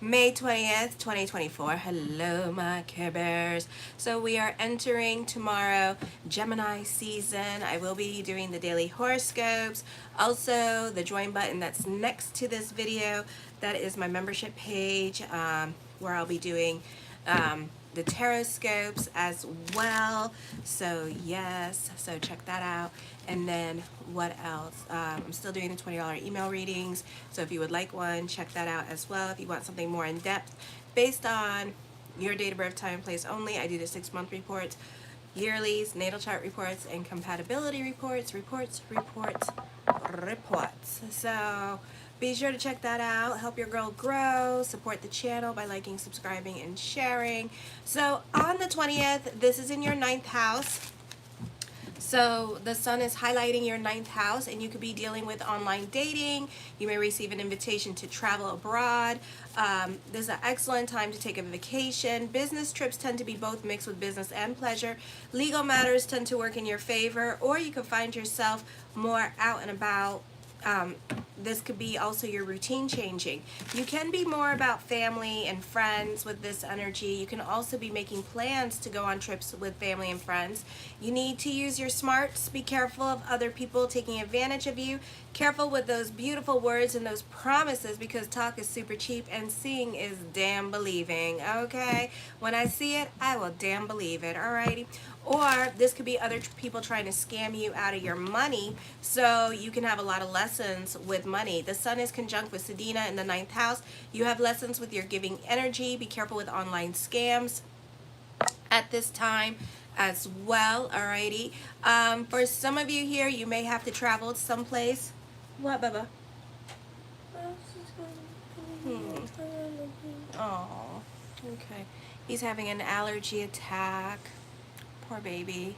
May 20th, 2024. Hello, my Care Bears. So, we are entering tomorrow Gemini season. I will be doing the daily horoscopes. Also, the join button that's next to this video, that is my membership page where I'll be doing the tarot scopes as well. So yes, so check that out. And then what else? I'm still doing the $20 email readings. So if you would like one, check that out as well. If you want something more in depth based on your date of birth, time, and place only, I do the 6-month reports, yearlies, natal chart reports, and compatibility reports. So be sure to check that out. Help your girl grow. Support the channel by liking, subscribing, and sharing. So on the 20th, this is in your 9th house. So the sun is highlighting your 9th house, and you could be dealing with online dating. You may receive an invitation to travel abroad. This is an excellent time to take a vacation. Business trips tend to be both mixed with business and pleasure. Legal matters tend to work in your favor, or you could find yourself more out and about. This could be also your routine changing. You can be more about family and friends with this energy. You can also be making plans to go on trips with family and friends. You need to use your smarts. Be careful of other people taking advantage of you. Careful with those beautiful words and those promises, because talk is super cheap and seeing is damn believing, okay? When I see it, I will damn believe it, alrighty? Or this could be other people trying to scam you out of your money, so you can have a lot of lessons with money. The sun is conjunct with Sedina in the 9th house. You have lessons with your giving energy. Be careful with online scams at this time as well, alrighty? For some of you here, you may have to travel someplace. What, Bubba? Oh, okay. He's having an allergy attack. Poor baby.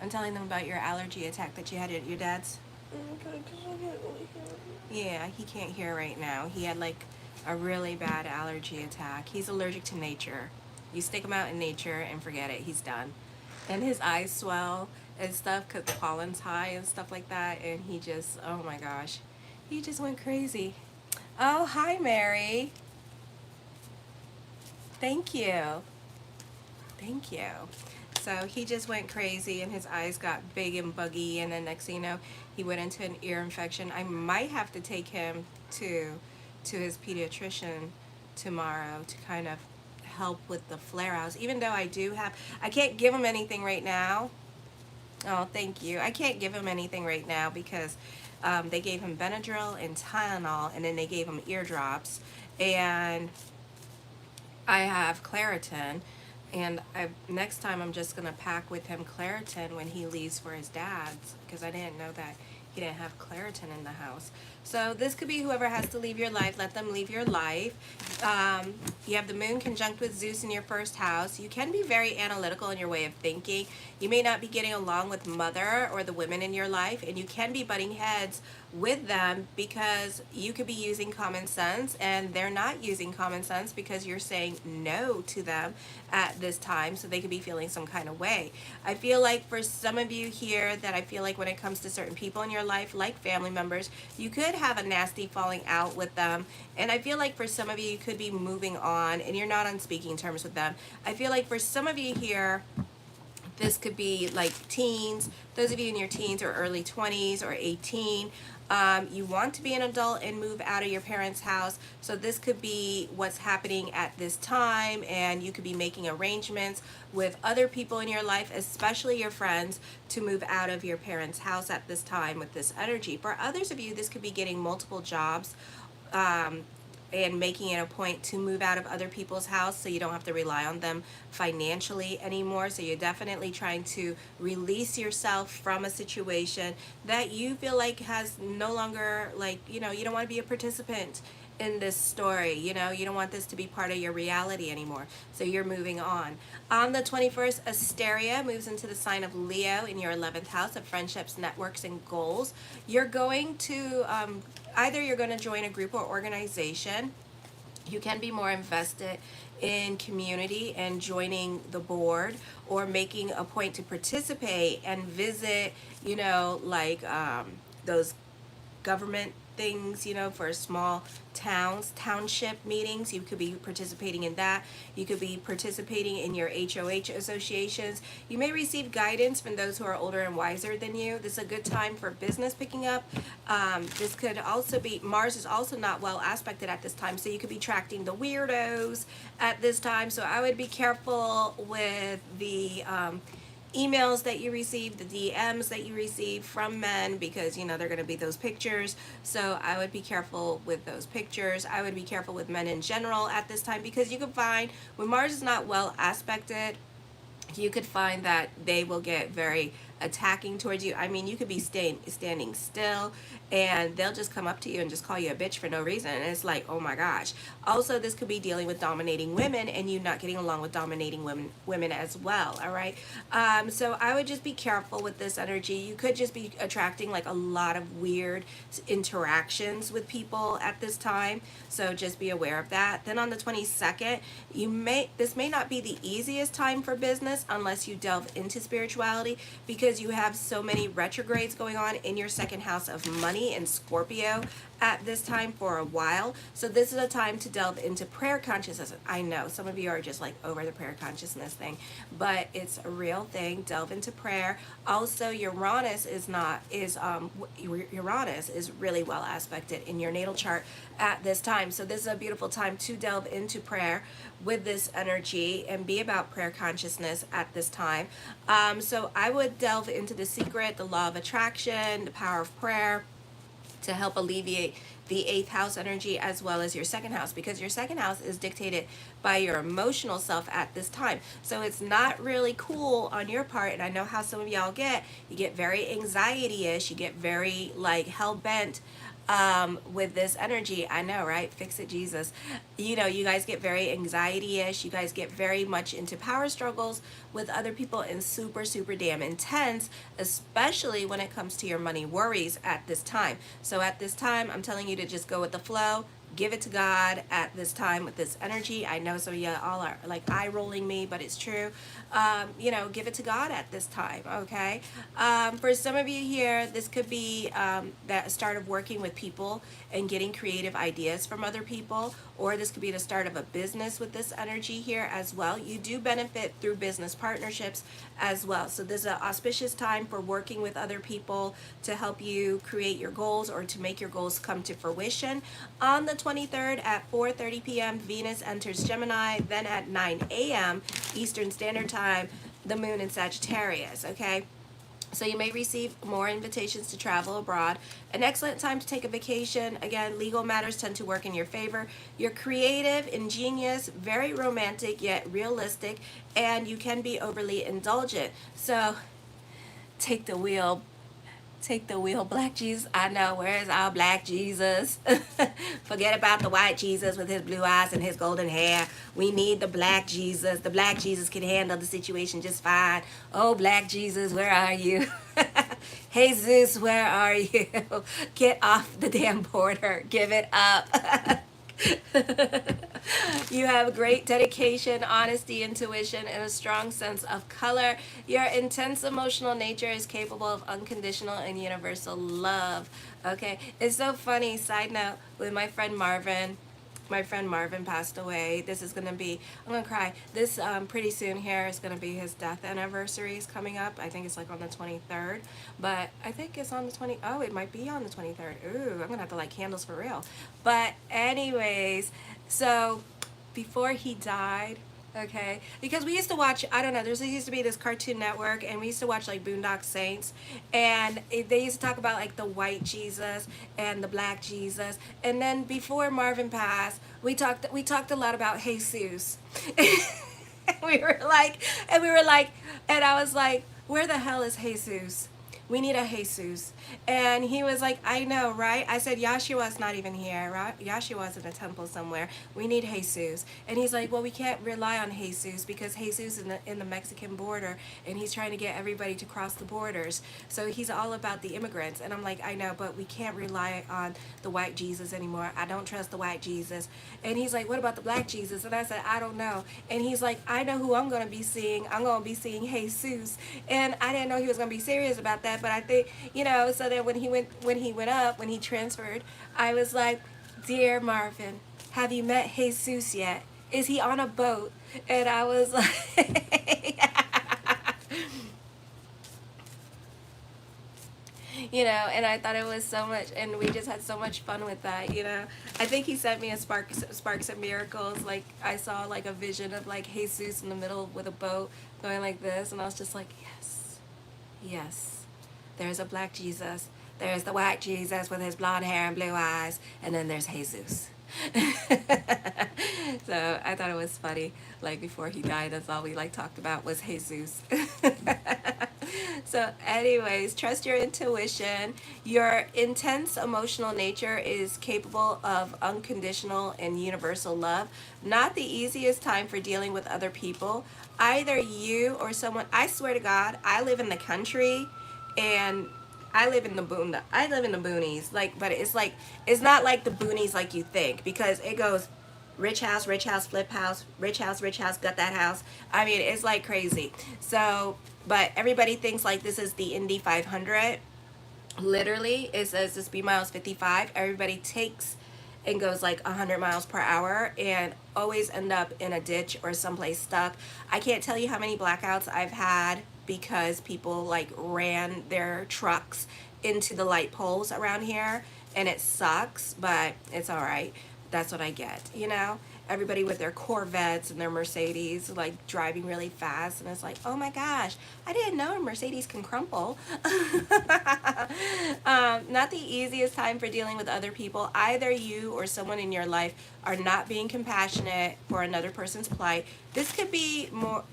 I'm telling them about your allergy attack that you had at your dad's. Yeah, he can't hear right now. He had like a really bad allergy attack. He's allergic to nature. You stick him out in nature and forget it. He's done. And his eyes swell and stuff because the pollen's high and stuff like that. And he just, oh my gosh, he just went crazy. Oh, hi, Mary. Thank you. Thank you. So he just went crazy and his eyes got big and buggy, and then next thing you know, he went into an ear infection. I might have to take him to his pediatrician tomorrow to kind of help with the flare-outs, even though I can't give him anything right now. Oh, thank you. I can't give him anything right now because they gave him Benadryl and Tylenol, and then they gave him eardrops, and I have Claritin. And next time I'm just going to pack with him Claritin when he leaves for his dad's, because I didn't know that he didn't have Claritin in the house. So this could be whoever has to leave your life. Let them leave your life. You have the moon conjunct with Zeus in your 1st house. You can be very analytical in your way of thinking. You may not be getting along with mother or the women in your life, and you can be butting heads with them because you could be using common sense and they're not using common sense because you're saying no to them at this time, so they could be feeling some kind of way. I feel like for some of you here that I feel like when it comes to certain people in your life, like family members, you could have a nasty falling out with them, and I feel like for some of you, you could be moving on and you're not on speaking terms with them. I feel like for some of you here, this could be like teens, those of you in your teens or early 20s or 18. You want to be an adult and move out of your parents' house. So this could be what's happening at this time, and you could be making arrangements with other people in your life, especially your friends, to move out of your parents' house at this time with this energy. For others of you, this could be getting multiple jobs, and making it a point to move out of other people's house so you don't have to rely on them financially anymore. So you're definitely trying to release yourself from a situation that you feel like has no longer, like, you don't want to be a participant in this story. You don't want this to be part of your reality anymore. So you're moving on. On the 21st, Asteria moves into the sign of Leo in your 11th house of friendships, networks, and goals. You're going to, either you're going to join a group or organization. You can be more invested in community and joining the board, or making a point to participate and visit, like those government things, you know, for small township meetings. You could be participating in that. You could be participating in your HOH associations. You may receive guidance from those who are older and wiser than you. This is a good time for business picking up. This could also be, Mars is also not well aspected at this time, so you could be attracting the weirdos at this time. So I would be careful with the emails that you receive, the DMs that you receive from men, because you know they're going to be those pictures. So I would be careful with those pictures. I would be careful with men in general at this time, because you can find when Mars is not well aspected, you could find that they will get very attacking towards you. I mean, you could be standing still and they'll just come up to you and just call you a bitch for no reason. And it's like, oh my gosh. Also, this could be dealing with dominating women and you not getting along with dominating women as well. All right. So I would just be careful with this energy. You could just be attracting like a lot of weird interactions with people at this time. So just be aware of that. Then on the 22nd, this may not be the easiest time for business unless you delve into spirituality, because you have so many retrogrades going on in your second house of money in Scorpio at this time for a while. So this is a time to delve into prayer consciousness. I know some of you are just like over the prayer consciousness thing, but it's a real thing. Delve into prayer. Also, Uranus is really well aspected in your natal chart at this time. So this is a beautiful time to delve into prayer with this energy and be about prayer consciousness at this time. So I would delve into the secret, the law of attraction, the power of prayer, to help alleviate the 8th house energy as well as your 2nd house, because your 2nd house is dictated by your emotional self at this time. So it's not really cool on your part, and I know how some of y'all get. You get very anxiety-ish, you get very like hell-bent with this energy. I know, right? Fix it, Jesus. You know, you guys get very anxiety-ish. You guys get very much into power struggles with other people and super, super damn intense, especially when it comes to your money worries at this time. So at this time, I'm telling you to just go with the flow. Give it to God at this time with this energy. I know some of you all are like eye rolling me, but it's true. You know, give it to God at this time, okay? For some of you here, this could be that start of working with people and getting creative ideas from other people, or this could be the start of a business with this energy here as well. You do benefit through business partnerships as well. So this is an auspicious time for working with other people to help you create your goals or to make your goals come to fruition. On the 23rd at 4:30 p.m., Venus enters Gemini. Then at 9 a.m. Eastern Standard Time, the moon in Sagittarius, okay? So you may receive more invitations to travel abroad. An excellent time to take a vacation. Again, legal matters tend to work in your favor. You're creative, ingenious, very romantic, yet realistic, and you can be overly indulgent. So take the wheel, Black Jesus. I know, where is our Black Jesus? Forget about the white Jesus with his blue eyes and his golden hair. We need the Black Jesus. The Black Jesus can handle the situation just fine. Oh, Black Jesus, where are you? Jesus, where are you? Get off the damn border. Give it up. You have great dedication, honesty, intuition, and a strong sense of color. Your intense emotional nature is capable of unconditional and universal love. Okay, it's so funny. Side note, with my friend Marvin passed away. This is gonna be, I'm gonna cry. This pretty soon here is gonna be his death anniversary is coming up. I think it's like on the 23rd, but I think it's on the oh, it might be on the 23rd. Ooh, I'm gonna have to light candles for real. But anyways, so before he died, okay, because we used to watch, I don't know, there used to be this Cartoon Network, and we used to watch like Boondock Saints, and they used to talk about like the white Jesus and the Black Jesus. And then before Marvin passed, we talked a lot about Jesus. we were like, and I was like, where the hell is Jesus? We need a Jesus. And he was like, I know, right? I said, Yahshua's not even here, right? Yahshua's in a temple somewhere. We need Jesus. And he's like, well, we can't rely on Jesus because Jesus is in the Mexican border, and he's trying to get everybody to cross the borders. So he's all about the immigrants. And I'm like, I know, but we can't rely on the white Jesus anymore. I don't trust the white Jesus. And he's like, what about the Black Jesus? And I said, I don't know. And he's like, I know who I'm going to be seeing. I'm going to be seeing Jesus. And I didn't know he was going to be serious about that, that, but I think, you know, so that when he transferred, I was like, dear Marvin, have you met Jesus yet? Is he on a boat? And I was like, you know, and I thought it was so much, and we just had so much fun with that, you know. I think he sent me a Sparks and Miracles, like I saw like a vision of like Jesus in the middle with a boat going like this, and I was just like, yes, yes, there's a black Jesus, there's the white Jesus with his blonde hair and blue eyes, and then there's Jesus. So I thought it was funny, like before he died, that's all we like talked about was Jesus. So anyways, trust your intuition. Your intense emotional nature is capable of unconditional and universal love. Not the easiest time for dealing with other people. Either you or someone, I swear to God, I live in the country, and I live in the I live in the boonies. Like, but it's not like the boonies like you think, because it goes rich house, flip house, rich house, got that house. I mean, it's like crazy. So, but everybody thinks like this is the Indy 500. Literally, it says the speed mile is 55. Everybody takes and goes like 100 miles per hour and always end up in a ditch or someplace stuck. I can't tell you how many blackouts I've had because people like ran their trucks into the light poles around here, and it sucks, but it's all right. That's what I get, you know. Everybody with their Corvettes and their Mercedes, like driving really fast, and it's like, oh my gosh, I didn't know a Mercedes can crumple. Not the easiest time for dealing with other people. Either you or someone in your life are not being compassionate for another person's plight. This could be more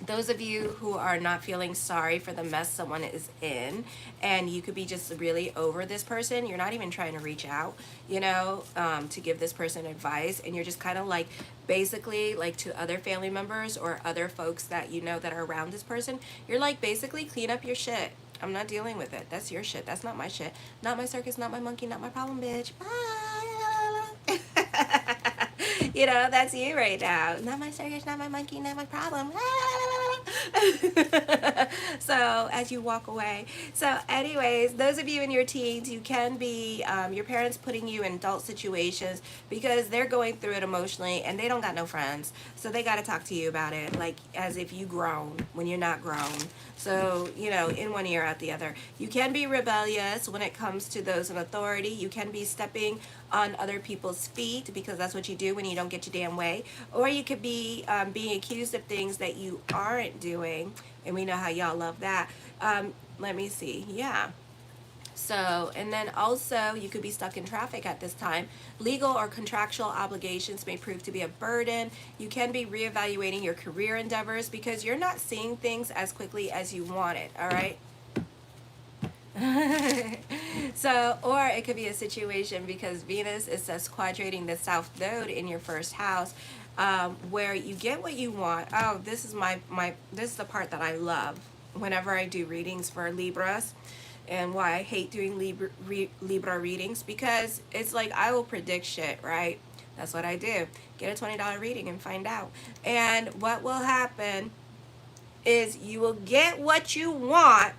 those of you who are not feeling sorry for the mess someone is in, and you could be just really over this person. You're not even trying to reach out, you know, to give this person advice, and you're just kind of like basically like to other family members or other folks that you know that are around this person, you're like basically clean up your shit. I'm not dealing with it. That's your shit. That's not my shit. Not my circus, not my monkey, not my problem, bitch. Bye. You know, that's you right now. Not my circus, not my monkey, not my problem. So as you walk away. So anyways, those of you in your teens, you can be your parents putting you in adult situations because they're going through it emotionally and they don't got no friends. So they got to talk to you about it, like as if you grown when you're not grown. So, you know, in one ear out the other. You can be rebellious when it comes to those in authority. You can be stepping on other people's feet because that's what you do when you don't get your damn way. Or you could be being accused of things that you aren't doing. And we know how y'all love that. Let me see. Yeah. So, and then also you could be stuck in traffic at this time. Legal or contractual obligations may prove to be a burden. You can be reevaluating your career endeavors because you're not seeing things as quickly as you want it, all right? So, or it could be a situation because Venus is quadrating the South Node in your first house, where you get what you want. Oh, this is this is the part that I love whenever I do readings for Libras. And why I hate doing Libra readings, because it's like I will predict shit, right? That's what I do. Get a $20 reading and find out. And what will happen is you will get what you want,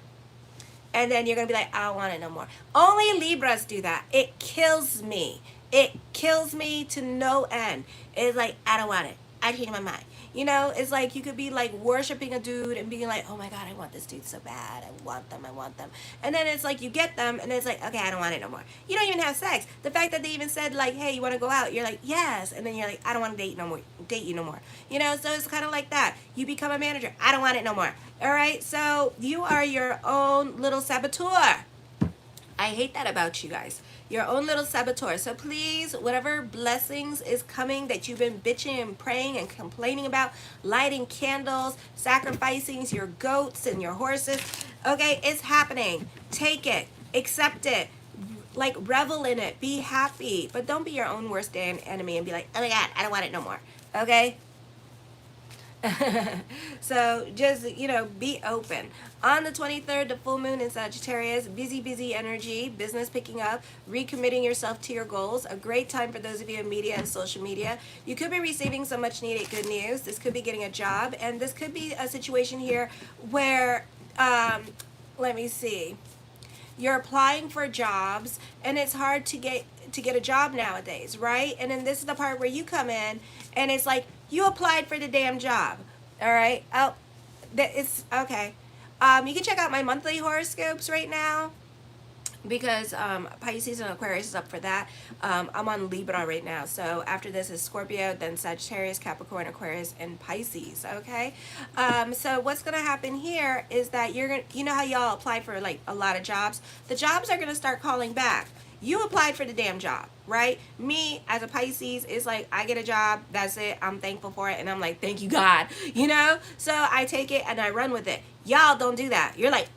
and then you're going to be like, I don't want it no more. Only Libras do that. It kills me. It kills me to no end. It's like, I don't want it. I changed my mind. You know, it's like you could be like worshiping a dude and being like, oh my God, I want this dude so bad. I want them. And then it's like you get them and it's like, okay, I don't want it no more. You don't even have sex. The fact that they even said like, hey, you want to go out? You're like, yes. And then you're like, I don't want to date you no more. You know, so it's kind of like that. You become a manager. I don't want it no more. All right. So you are your own little saboteur. I hate that about you guys. Your own little saboteur. So please, whatever blessings is coming that you've been bitching and praying and complaining about, lighting candles, sacrificing your goats and your horses, okay, it's happening. Take it. Accept it. Like, revel in it. Be happy. But don't be your own worst enemy and be like, oh my God, I don't want it no more. Okay? So just, you know, be open. On the 23rd, the full moon in Sagittarius, busy energy, business picking up, recommitting yourself to your goals. A great time for those of you in media and social media. You could be receiving some much needed good news. This could be getting a job, and this could be a situation here where let me see. You're applying for jobs, and it's hard to get a job nowadays, right? And then this is the part where you come in, and it's like you applied for the damn job. All right. Oh, that it's okay. You can check out my monthly horoscopes right now, because Pisces and Aquarius is up for that. I'm on Libra right now, so after this is Scorpio, then Sagittarius, Capricorn, Aquarius, and Pisces. Okay, so what's gonna happen here is that you're gonna, you know how y'all apply for like a lot of jobs, the jobs are gonna start calling back. You applied for the damn job, right? Me as a Pisces is like, I get a job, that's it, I'm thankful for it, and I'm like, thank you God, you know. So I take it and I run with it. Y'all don't do that. You're like,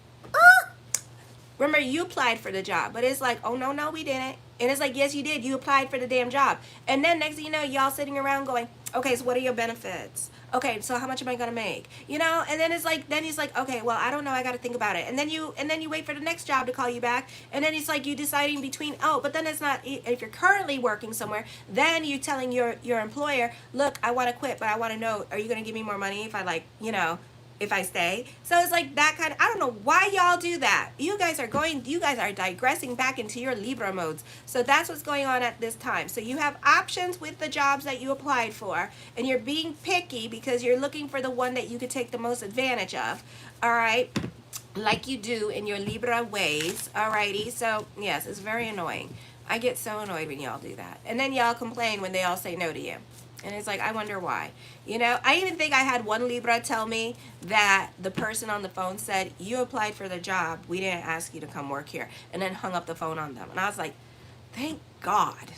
remember, you applied for the job, but it's like, oh, no, we didn't. And it's like, yes, you did. You applied for the damn job. And then next thing you know, y'all sitting around going, okay, so what are your benefits? Okay, so how much am I going to make? You know, and then it's like, then he's like, okay, well, I don't know. I got to think about it. And then you wait for the next job to call you back. And then it's like you deciding between, oh, but then it's not, if you're currently working somewhere, then you telling your employer, look, I want to quit, but I want to know, are you going to give me more money if I like, you know, if I stay? So it's like that kind of, I don't know why y'all do that. You guys are digressing back into your Libra modes. So that's what's going on at this time. So you have options with the jobs that you applied for, and you're being picky because you're looking for the one that you could take the most advantage of. All right, like you do in your Libra ways. Alrighty, so yes, it's very annoying. I get so annoyed when y'all do that, and then y'all complain when they all say no to you. And it's like, I wonder why. You know, I even think I had one Libra tell me that the person on the phone said, you applied for the job, we didn't ask you to come work here, and then hung up the phone on them. And I was like, thank God.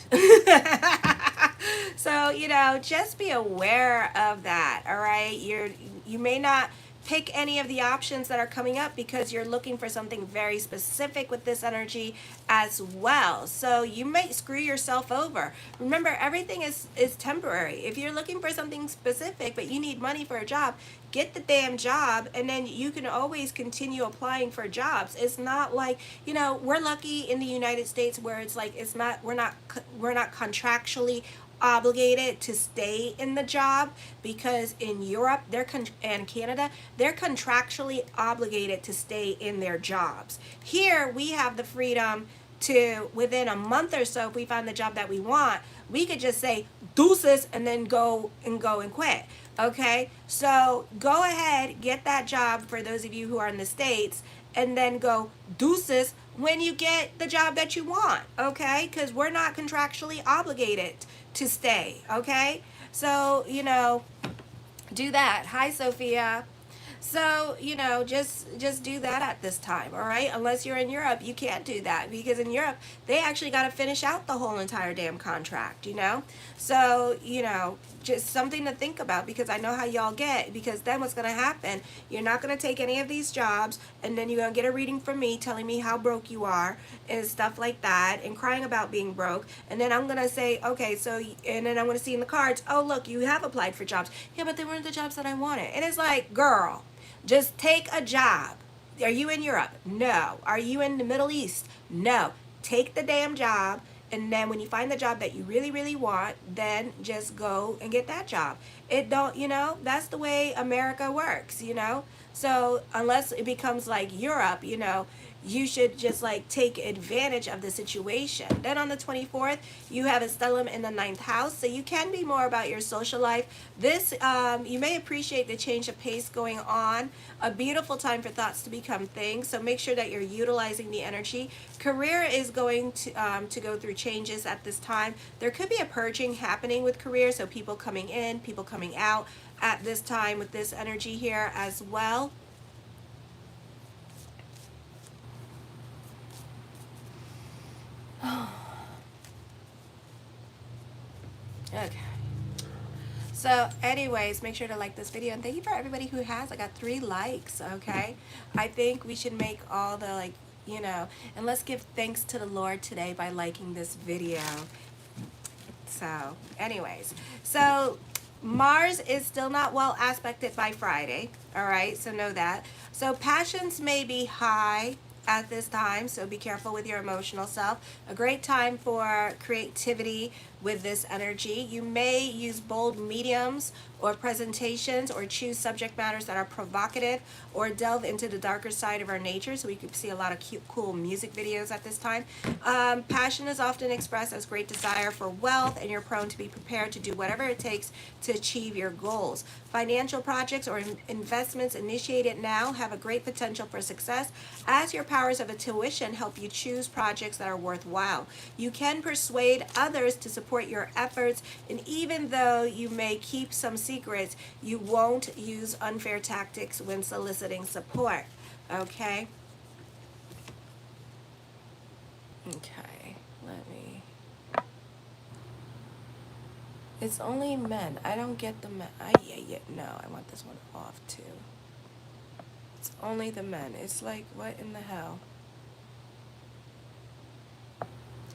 So, you know, just be aware of that. All right, you may not pick any of the options that are coming up because you're looking for something very specific with this energy as well. So you might screw yourself over. Remember, everything is temporary. If you're looking for something specific but you need money for a job, get the damn job, and then you can always continue applying for jobs. It's not like, you know, we're lucky in the United States where it's like, it's not, we're not contractually obligated to stay in the job, because in Europe and Canada, they're contractually obligated to stay in their jobs. Here we have the freedom to, within a month or so, if we find the job that we want, we could just say deuces and then go and quit. Okay, so go ahead, get that job for those of you who are in the States, and then go deuces when you get the job that you want. Okay, because we're not contractually obligated to stay. Okay, so, you know, do that. Hi, Sophia. So, you know, just do that at this time, all right? Unless you're in Europe, you can't do that, because in Europe, they actually got to finish out the whole entire damn contract, you know? So, you know, just something to think about, because I know how y'all get, because then what's going to happen, you're not going to take any of these jobs, and then you're going to get a reading from me telling me how broke you are and stuff like that, and crying about being broke, and then I'm going to say, okay, so, and then I'm going to see in the cards, oh, look, you have applied for jobs. Yeah, but they weren't the jobs that I wanted. And it's like, girl, just take a job. Are you in Europe? No. Are you in the Middle East? No. Take the damn job, and then when you find the job that you really, really want, then just go and get that job. It don't, you know, that's the way America works, you know? So unless it becomes like Europe, you know, you should just like take advantage of the situation. Then on the 24th, you have a stellium in the 9th house, so you can be more about your social life. This, you may appreciate the change of pace going on. A beautiful time for thoughts to become things, so make sure that you're utilizing the energy. Career is going to go through changes at this time. There could be a purging happening with career, so people coming in, people coming out at this time with this energy here as well. Okay. So anyways, make sure to like this video, and thank you for everybody who has. I got 3 likes. Okay, I think we should make all the, like, you know, and let's give thanks to the Lord today by liking this video. So anyways, so Mars is still not well aspected by Friday. All right, so know that. So passions may be high at this time, so be careful with your emotional self. A great time for creativity, with this energy. You may use bold mediums or presentations, or choose subject matters that are provocative, or delve into the darker side of our nature. So we could see a lot of cute, cool music videos at this time. Passion is often expressed as great desire for wealth, and you're prone to be prepared to do whatever it takes to achieve your goals. Financial projects or investments initiated now have a great potential for success, as your powers of intuition help you choose projects that are worthwhile. You can persuade others to support your efforts, and even though you may keep some secrets, you won't use unfair tactics when soliciting support. Okay? Okay, let me... It's only men. I don't get the men. No, I want this one off too. It's only the men. It's like, what in the hell?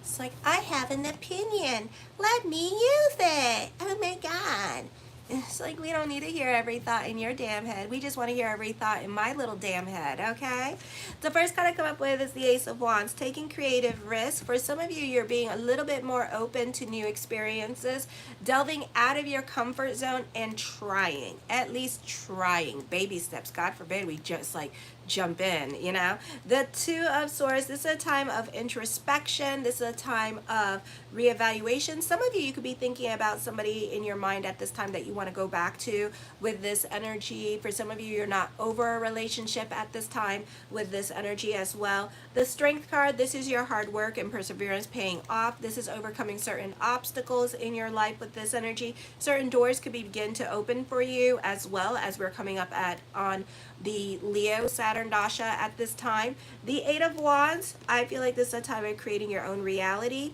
It's like, I have an opinion. Let me use it. Oh my God. It's like, we don't need to hear every thought in your damn head. We just want to hear every thought in my little damn head, okay? The first card I come up with is the Ace of Wands, taking creative risks. For some of you, you're being a little bit more open to new experiences, delving out of your comfort zone and trying, at least trying. Baby steps. God forbid we just like jump in, you know. The Two of Swords, this is a time of introspection. This is a time of reevaluation. Some of you could be thinking about somebody in your mind at this time that you want to go back to with this energy. For some of you, you're not over a relationship at this time with this energy as well. The Strength card, this is your hard work and perseverance paying off. This is overcoming certain obstacles in your life with this energy. Certain doors could begin to open for you, as well as we're coming up on the Leo Saturn Dasha at this time. The Eight of Wands, I feel like this is a time of creating your own reality.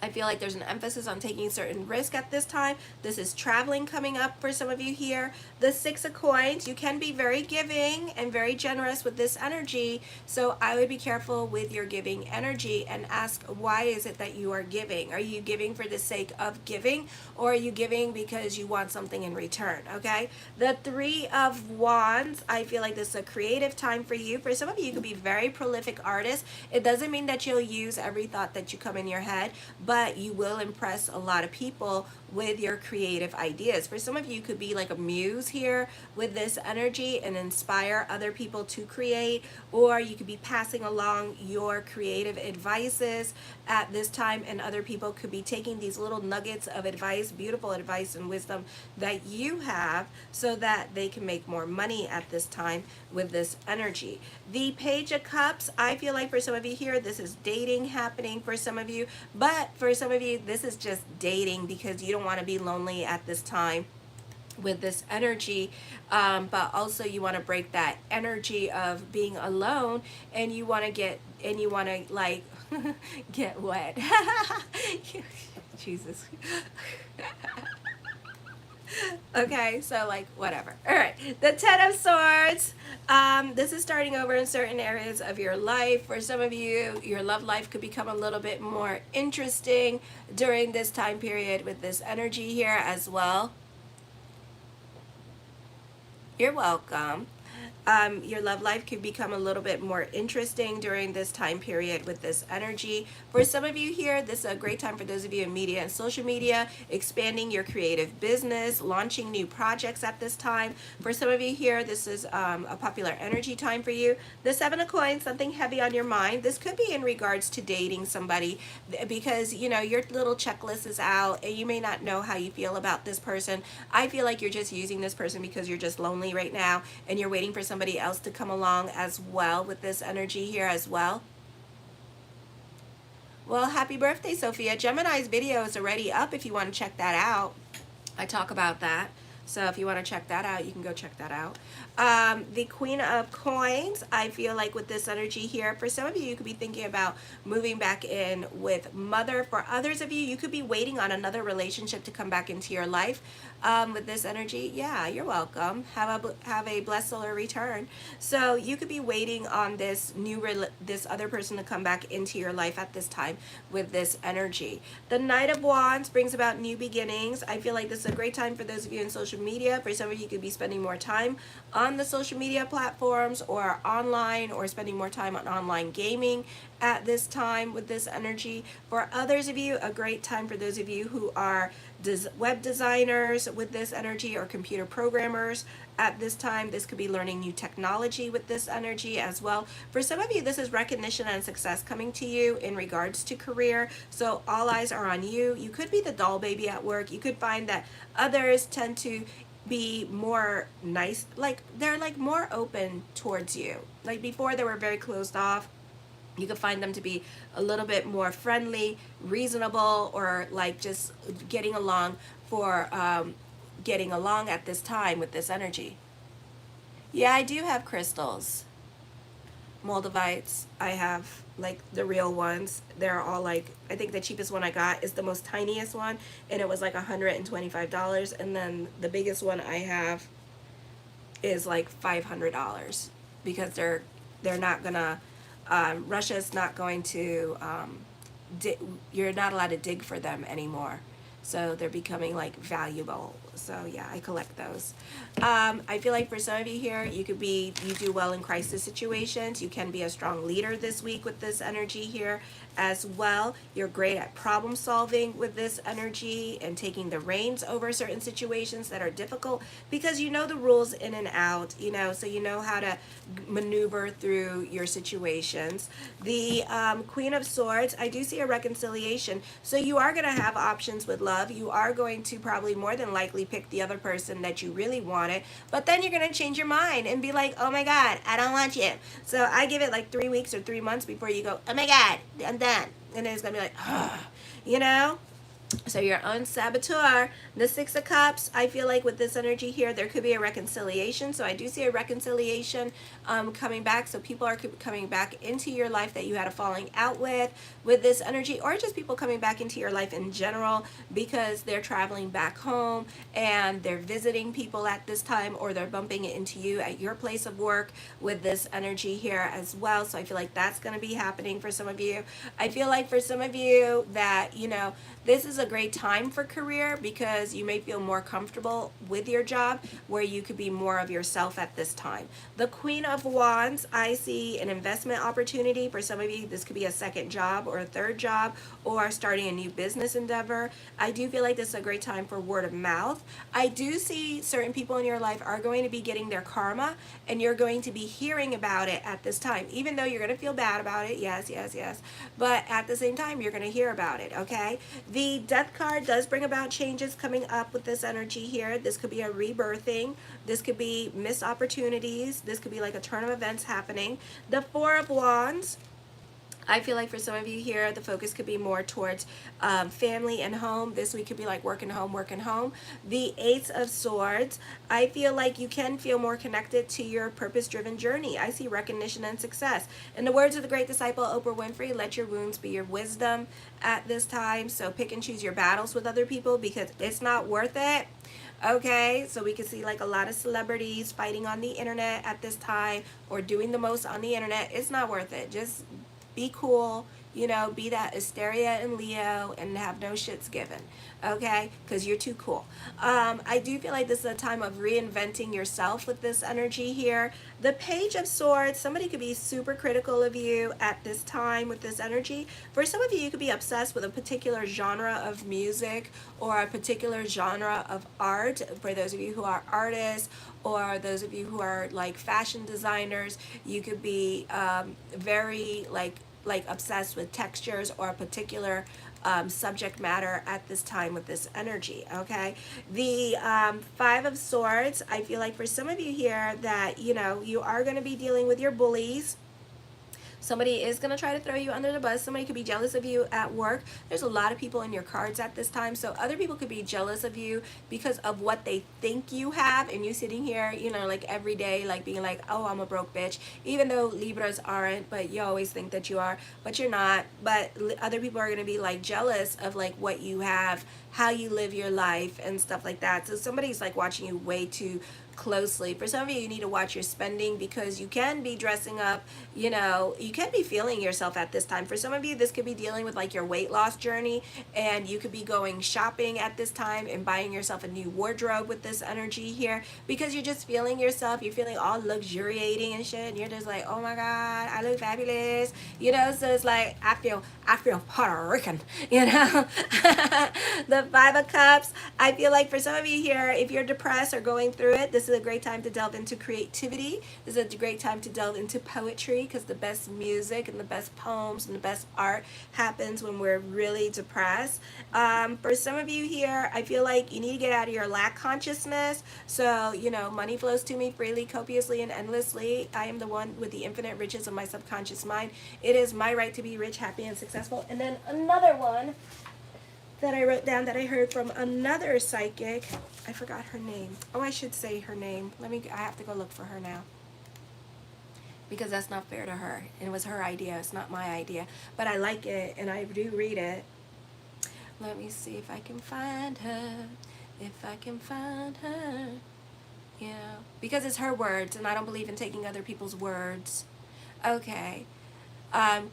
I feel like there's an emphasis on taking certain risk at this time. This is traveling coming up for some of you here. The Six of Coins, you can be very giving and very generous with this energy. So I would be careful with your giving energy and ask, why is it that you are giving? Are you giving for the sake of giving, or are you giving because you want something in return? Okay. The Three of Wands, I feel like this is a creative time for you. For some of you, you could be very prolific artists. It doesn't mean that you'll use every thought that you come in your head, but you will impress a lot of people with your creative ideas. For some of you, could be like a muse here with this energy and inspire other people to create, or you could be passing along your creative advices at this time, and other people could be taking these little nuggets of advice, beautiful advice and wisdom that you have, so that they can make more money at this time with this energy. The Page of Cups, I feel like for some of you here, this is dating happening for some of you, but for some of you, this is just dating because you don't want to be lonely at this time with this energy, but also you want to break that energy of being alone, and you want to like get wet. Jesus. Okay, so like whatever. All right, the Ten of Swords. This is starting over in certain areas of your life. For some of you, your love life could become a little bit more interesting during this time period with this energy here as well. You're welcome. Your love life could become a little bit more interesting during this time period with this energy. For some of you here, this is a great time for those of you in media and social media, expanding your creative business, launching new projects at this time. For some of you here, this is a popular energy time for you. The Seven of Coins, something heavy on your mind. This could be in regards to dating somebody, because you know your little checklist is out and you may not know how you feel about this person. I feel like you're just using this person because you're just lonely right now and you're waiting for somebody else to come along as well with this energy here as well. Well, happy birthday, Sophia. Gemini's video is already up if you want to check that out. I talk about that. So if you want to check that out, you can go check that out. The Queen of Coins, I feel like with this energy here, for some of you, you could be thinking about moving back in with mother. For others of you, you could be waiting on another relationship to come back into your life. With this energy, yeah, you're welcome. Have a blessed solar return. So you could be waiting on this this other person to come back into your life at this time with this energy. The Knight of Wands brings about new beginnings. I feel like this is a great time for those of you in social media. For some of you, you could be spending more time on the social media platforms or online, or spending more time on online gaming at this time with this energy. For others of you, a great time for those of you who are web designers with this energy, or computer programmers at this time. This could be learning new technology with this energy as well. For some of you, this is recognition and success coming to you in regards to career. So all eyes are on you. You could be the doll baby at work. You could find that others tend to be more nice, like they're like more open towards you. Like before they were very closed off. You can find them to be a little bit more friendly, reasonable, or like just getting along at this time with this energy. Yeah, I do have crystals. Moldavites. I have like the real ones. They're all like, I think the cheapest one I got is the most tiniest one, and it was like $125. And then the biggest one I have is like $500, because they're not gonna, Russia's not going to, you're not allowed to dig for them anymore. So they're becoming like valuable. So yeah, I collect those. I feel like for some of you here, you do well in crisis situations. You can be a strong leader this week with this energy here as well. You're great at problem solving with this energy and taking the reins over certain situations that are difficult, because you know the rules in and out, so you know how to maneuver through your situations. The Queen of Swords, I do see a reconciliation. So you are going to have options with love. You are going to probably more than likely pick the other person that you really wanted, but then you're going to change your mind and be like, oh my God, I don't want you. So I give it like 3 weeks or 3 months before you go, oh my God, I'm done. And then it's going to be like, So your own saboteur. The Six of Cups, I feel like with this energy here, there could be a reconciliation. So I do see a reconciliation coming back. So people are coming back into your life that you had a falling out with this energy, or just people coming back into your life in general because they're traveling back home and they're visiting people at this time, or they're bumping into you at your place of work with this energy here as well. So I feel like that's going to be happening for some of you. I feel like for some of you that, this is a great time for career, because you may feel more comfortable with your job, where you could be more of yourself at this time. The Queen of Wands, I see an investment opportunity. For some of you, this could be a second job or a third job, or starting a new business endeavor. I do feel like this is a great time for word of mouth. I do see certain people in your life are going to be getting their karma, and you're going to be hearing about it at this time, even though you're going to feel bad about it. Yes. But at the same time, you're going to hear about it, okay? The Death card does bring about changes coming up with this energy here. This could be a rebirthing. This could be missed opportunities. This could be like a turn of events happening. The Four of Wands, I feel like for some of you here, the focus could be more towards family and home. This week could be like working home. The Ace of Swords, I feel like you can feel more connected to your purpose-driven journey. I see recognition and success. In the words of the great disciple Oprah Winfrey, let your wounds be your wisdom at this time. So pick and choose your battles with other people, because it's not worth it. Okay, so we can see like a lot of celebrities fighting on the internet at this time, or doing the most on the internet. It's not worth it. Just be cool, be that Asteria and Leo, and have no shits given, okay? Because you're too cool. I do feel like this is a time of reinventing yourself with this energy here. The Page of Swords, somebody could be super critical of you at this time with this energy. For some of you, you could be obsessed with a particular genre of music, or a particular genre of art. For those of you who are artists, or those of you who are like fashion designers, you could be very like obsessed with textures or a particular subject matter at this time with this energy, okay? The Five of Swords, I feel like for some of you here that, you are going to be dealing with your bullies. Somebody is going to try to throw you under the bus. Somebody could be jealous of you at work. There's a lot of people in your cards at this time. So other people could be jealous of you because of what they think you have. And you sitting here, like every day, like being like, oh, I'm a broke bitch. Even though Libras aren't, but you always think that you are, but you're not. But other people are going to be like jealous of like what you have, how you live your life and stuff like that. So somebody's like watching you way too closely. For some of you, you need to watch your spending because you can be dressing up, you know, you can be feeling yourself at this time. For some of you, this could be dealing with like your weight loss journey, and you could be going shopping at this time and buying yourself a new wardrobe with this energy here because you're just feeling yourself. You're feeling all luxuriating and shit, and you're just like, oh my God, I look fabulous, you know. So it's like, I feel Puerto Rican, you know. The Five of Cups, I feel like for some of you here, if you're depressed or going through it, this is a great time to delve into creativity. This is a great time to delve into poetry because the best music and the best poems and the best art happens when we're really depressed. For some of you here, I feel like you need to get out of your lack consciousness. So, you know, money flows to me freely, copiously, and endlessly. I am the one with the infinite riches of my subconscious mind. It is my right to be rich, happy, and successful. And then another one that I wrote down that I heard from another psychic. I forgot her name. Oh, I should say her name. I have to go look for her now, because that's not fair to her. It was her idea. It's not my idea. But I like it, and I do read it. Let me see if I can find her. If I can find her. Yeah. Because it's her words, and I don't believe in taking other people's words. Okay.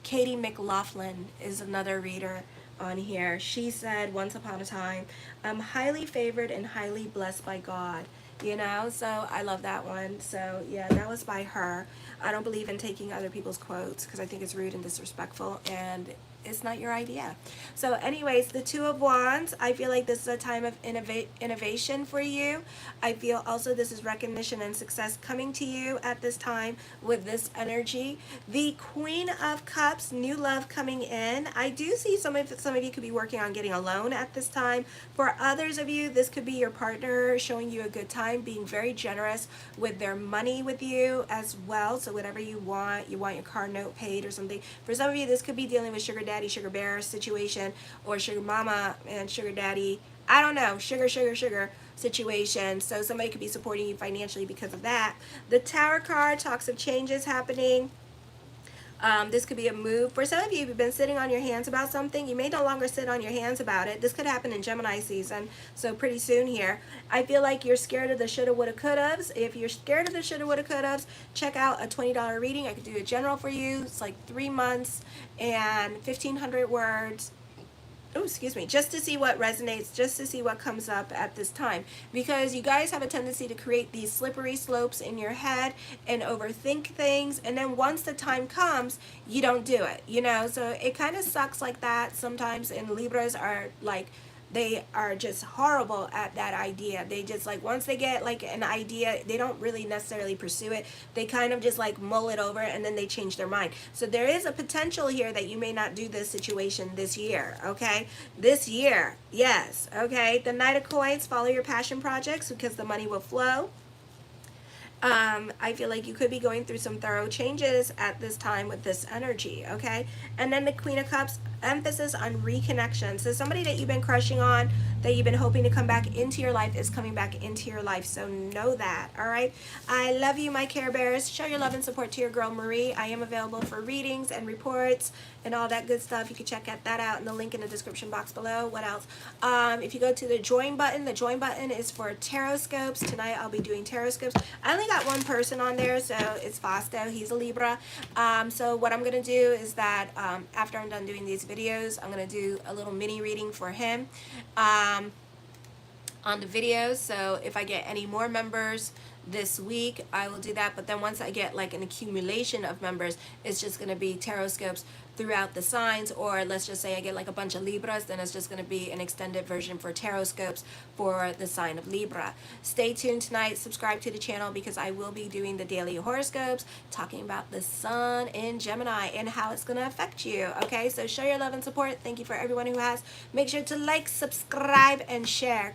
Katie McLaughlin is another reader on here. She said, once upon a time, I'm highly favored and highly blessed by God. You know, so I love that one. So yeah, that was by her. I don't believe in taking other people's quotes because I think it's rude and disrespectful, and it's not your idea. So anyways, the Two of Wands, I feel like this is a time of innovation for you. I feel also this is recognition and success coming to you at this time with this energy. The Queen of Cups, new love coming in. I do see some of you could be working on getting a loan at this time. For others of you, this could be your partner showing you a good time, being very generous with their money with you as well. So whatever you want your car note paid or something. For some of you, this could be dealing with sugar daddy, sugar bear situation, or sugar mama and sugar daddy, I don't know, sugar situation. So somebody could be supporting you financially because of that. The Tower card talks of changes happening. This could be a move. For some of you who've been sitting on your hands about something, you may no longer sit on your hands about it. This could happen in Gemini season, so pretty soon here. I feel like you're scared of the shoulda, woulda, coulda-haves. If you're scared of the shoulda, woulda, coulda-haves, check out a $20 reading. I could do a general for you. It's like 3 months and 1,500 words. Oh, excuse me, just to see what resonates, just to see what comes up at this time, because you guys have a tendency to create these slippery slopes in your head and overthink things, and then once the time comes, you don't do it, you know. So it kind of sucks like that sometimes, and Libras are like, they are just horrible at that idea. They just like, once they get like an idea, they don't really necessarily pursue it. They kind of just like mull it over and then they change their mind. So there is a potential here that you may not do this situation this year, okay? This year, yes, okay? The Knight of Coins, follow your passion projects because the money will flow. I feel like you could be going through some thorough changes at this time with this energy, okay? And then the Queen of Cups, emphasis on reconnection. So somebody that you've been crushing on, that you've been hoping to come back into your life, is coming back into your life. So know that, all right? I love you, my Care Bears. Show your love and support to your girl, Marie. I am available for readings and reports and all that good stuff. You can check that out in the link in the description box below. What else? If you go to the join button is for Horoscopes. Tonight I'll be doing Horoscopes. I only got one person on there, so it's Fausto. He's a Libra. So what I'm going to do is that after I'm done doing these videos, I'm going to do a little mini reading for him on the videos. So if I get any more members this week, I will do that. But then once I get like an accumulation of members, it's just going to be Horoscopes throughout the signs. Or let's just say I get like a bunch of Libras, then it's just going to be an extended version for Horoscopes for the sign of Libra. Stay tuned tonight. Subscribe to the channel because I will be doing the daily horoscopes, talking about the sun in Gemini and how it's going to affect you. Okay, so show your love and support. Thank you for everyone who has. Make sure to like, subscribe, and share.